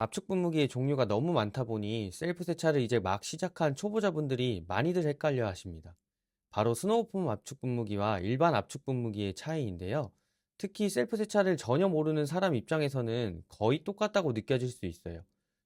압축 분무기의 종류가 너무 많다 보니 셀프 세차를 이제 막 시작한 초보자분들이 많이들 헷갈려 하십니다. 바로 스노우폼 압축 분무기와 일반 압축 분무기의 차이인데요. 특히 셀프 세차를 전혀 모르는 사람 입장에서는 거의 똑같다고 느껴질 수 있어요.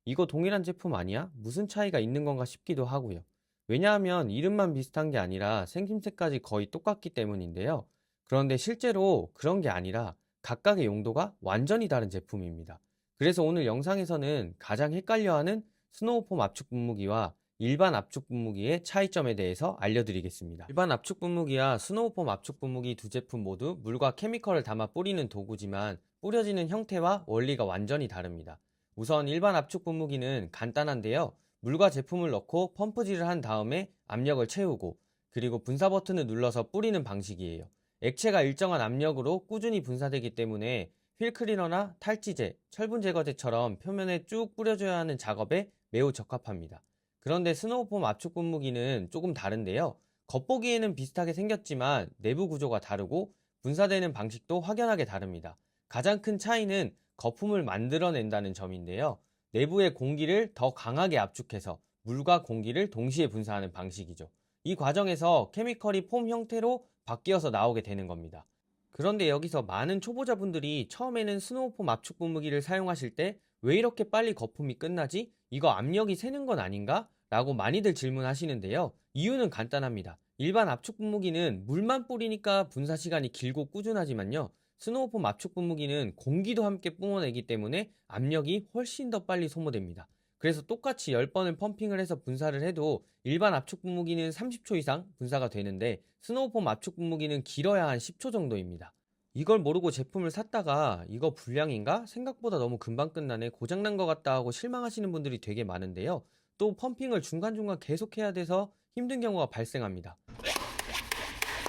이거 동일한 제품 아니야? 무슨 차이가 있는 건가 싶기도 하고요. 왜냐하면 이름만 비슷한 게 아니라 생김새까지 거의 똑같기 때문인데요. 그런데 실제로 그런 게 아니라 각각의 용도가 완전히 다른 제품입니다. 그래서 오늘 영상에서는 가장 헷갈려하는 스노우폼 압축 분무기와 일반 압축 분무기의 차이점에 대해서 알려드리겠습니다. 일반 압축 분무기와 스노우폼 압축 분무기 두 제품 모두 물과 케미컬을 담아 뿌리는 도구지만 뿌려지는 형태와 원리가 완전히 다릅니다. 우선 일반 압축 분무기는 간단한데요. 물과 제품을 넣고 펌프질을 한 다음에 압력을 채우고 그리고 분사 버튼을 눌러서 뿌리는 방식이에요. 액체가 일정한 압력으로 꾸준히 분사되기 때문에 휠클리너나 탈지제, 철분 제거제처럼 표면에 쭉 뿌려줘야 하는 작업에 매우 적합합니다. 그런데 스노우폼 압축 분무기는 조금 다른데요. 겉보기에는 비슷하게 생겼지만 내부 구조가 다르고 분사되는 방식도 확연하게 다릅니다. 가장 큰 차이는 거품을 만들어낸다는 점인데요. 내부의 공기를 더 강하게 압축해서 물과 공기를 동시에 분사하는 방식이죠. 이 과정에서 케미컬이 폼 형태로 바뀌어서 나오게 되는 겁니다. 그런데 여기서 많은 초보자분들이 처음에는 스노우폼 압축 분무기를 사용하실 때 왜 이렇게 빨리 거품이 끝나지? 이거 압력이 새는 건 아닌가? 라고 많이들 질문하시는데요. 이유는 간단합니다. 일반 압축 분무기는 물만 뿌리니까 분사 시간이 길고 꾸준하지만요. 스노우폼 압축 분무기는 공기도 함께 뿜어내기 때문에 압력이 훨씬 더 빨리 소모됩니다. 그래서 똑같이 10번을 펌핑을 해서 분사를 해도 일반 압축 분무기는 30초 이상 분사가 되는데 스노우폼 압축 분무기는 길어야 한 10초 정도입니다. 이걸 모르고 제품을 샀다가 이거 불량인가? 생각보다 너무 금방 끝나네. 고장난 것 같다 하고 실망하시는 분들이 되게 많은데요. 또 펌핑을 중간중간 계속해야 돼서 힘든 경우가 발생합니다.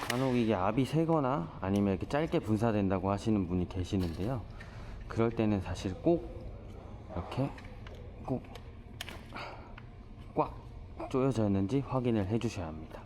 간혹 이게 압이 새거나 아니면 이렇게 짧게 분사된다고 하시는 분이 계시는데요. 그럴 때는 사실 꼭 이렇게 꼭 꽉 조여져 있는지 확인을 해 주셔야 합니다.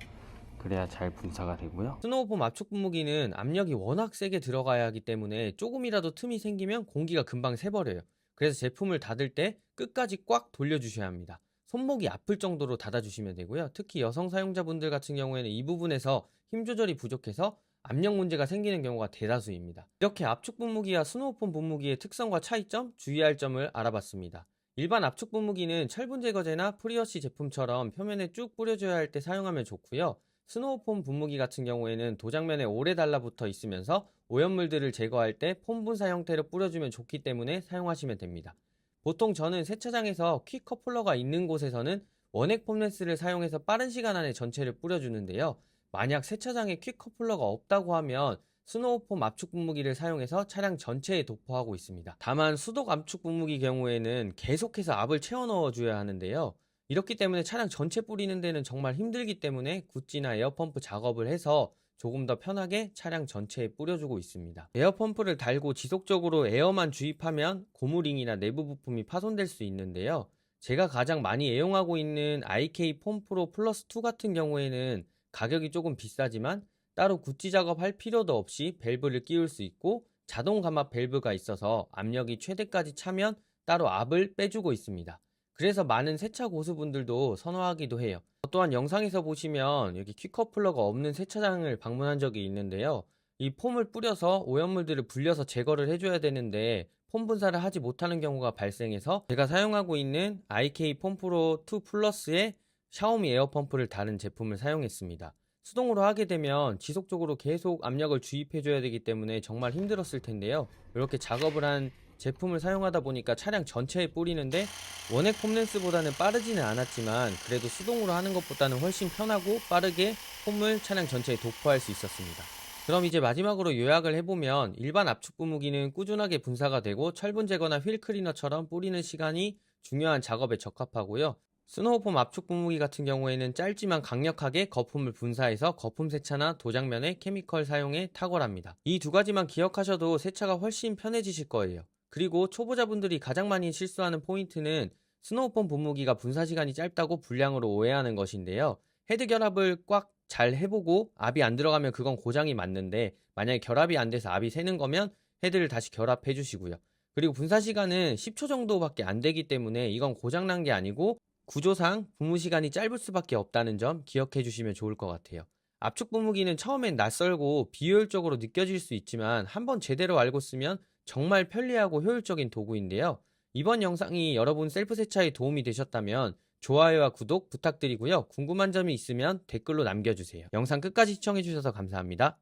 그래야 잘 분사가 되고요. 스노우폼 압축 분무기는 압력이 워낙 세게 들어가야 하기 때문에 조금이라도 틈이 생기면 공기가 금방 새버려요. 그래서 제품을 닫을 때 끝까지 꽉 돌려주셔야 합니다. 손목이 아플 정도로 닫아주시면 되고요. 특히 여성 사용자분들 같은 경우에는 이 부분에서 힘 조절이 부족해서 압력 문제가 생기는 경우가 대다수입니다. 이렇게 압축 분무기와 스노우폼 분무기의 특성과 차이점, 주의할 점을 알아봤습니다. 일반 압축 분무기는 철분 제거제나 프리워시 제품처럼 표면에 쭉 뿌려줘야 할 때 사용하면 좋고요. 스노우폼 분무기 같은 경우에는 도장면에 오래 달라붙어 있으면서 오염물들을 제거할 때 폼 분사 형태로 뿌려주면 좋기 때문에 사용하시면 됩니다. 보통 저는 세차장에서 퀵 커플러가 있는 곳에서는 원액 폼렌스를 사용해서 빠른 시간 안에 전체를 뿌려주는데요. 만약 세차장에 퀵 커플러가 없다고 하면 스노우폼 압축 분무기를 사용해서 차량 전체에 도포하고 있습니다. 다만 수독 압축 분무기 경우에는 계속해서 압을 채워 넣어줘야 하는데요. 이렇기 때문에 차량 전체 뿌리는 데는 정말 힘들기 때문에 구찌나 에어펌프 작업을 해서 조금 더 편하게 차량 전체에 뿌려주고 있습니다. 에어펌프를 달고 지속적으로 에어만 주입하면 고무링이나 내부 부품이 파손될 수 있는데요. 제가 가장 많이 애용하고 있는 IK 폼프로 플러스 2 같은 경우에는 가격이 조금 비싸지만 따로 구찌 작업할 필요도 없이 밸브를 끼울 수 있고 자동 감압 밸브가 있어서 압력이 최대까지 차면 따로 압을 빼주고 있습니다. 그래서 많은 세차 고수분들도 선호하기도 해요. 또한 영상에서 보시면 여기 퀵커플러가 없는 세차장을 방문한 적이 있는데요. 이 폼을 뿌려서 오염물들을 불려서 제거를 해줘야 되는데 폼 분사를 하지 못하는 경우가 발생해서 제가 사용하고 있는 IK 폼프로 2 플러스의 샤오미 에어펌프를 다른 제품을 사용했습니다. 수동으로 하게 되면 지속적으로 계속 압력을 주입해줘야 되기 때문에 정말 힘들었을 텐데요. 이렇게 작업을 한 제품을 사용하다 보니까 차량 전체에 뿌리는데 원액 폼렌스보다는 빠르지는 않았지만 그래도 수동으로 하는 것보다는 훨씬 편하고 빠르게 폼을 차량 전체에 도포할 수 있었습니다. 그럼 이제 마지막으로 요약을 해보면 일반 압축 분무기는 꾸준하게 분사가 되고 철분 제거나 휠 클리너처럼 뿌리는 시간이 중요한 작업에 적합하고요. 스노우폼 압축 분무기 같은 경우에는 짧지만 강력하게 거품을 분사해서 거품 세차나 도장면에 케미컬 사용에 탁월합니다. 이 두 가지만 기억하셔도 세차가 훨씬 편해지실 거예요. 그리고 초보자분들이 가장 많이 실수하는 포인트는 스노우폼 분무기가 분사 시간이 짧다고 불량으로 오해하는 것인데요. 헤드 결합을 꽉 잘 해보고 압이 안 들어가면 그건 고장이 맞는데 만약에 결합이 안 돼서 압이 새는 거면 헤드를 다시 결합해 주시고요. 그리고 분사 시간은 10초 정도밖에 안 되기 때문에 이건 고장난 게 아니고 구조상 분무 시간이 짧을 수밖에 없다는 점 기억해 주시면 좋을 것 같아요. 압축 분무기는 처음엔 낯설고 비효율적으로 느껴질 수 있지만 한번 제대로 알고 쓰면 정말 편리하고 효율적인 도구인데요. 이번 영상이 여러분 셀프 세차에 도움이 되셨다면 좋아요와 구독 부탁드리고요. 궁금한 점이 있으면 댓글로 남겨주세요. 영상 끝까지 시청해 주셔서 감사합니다.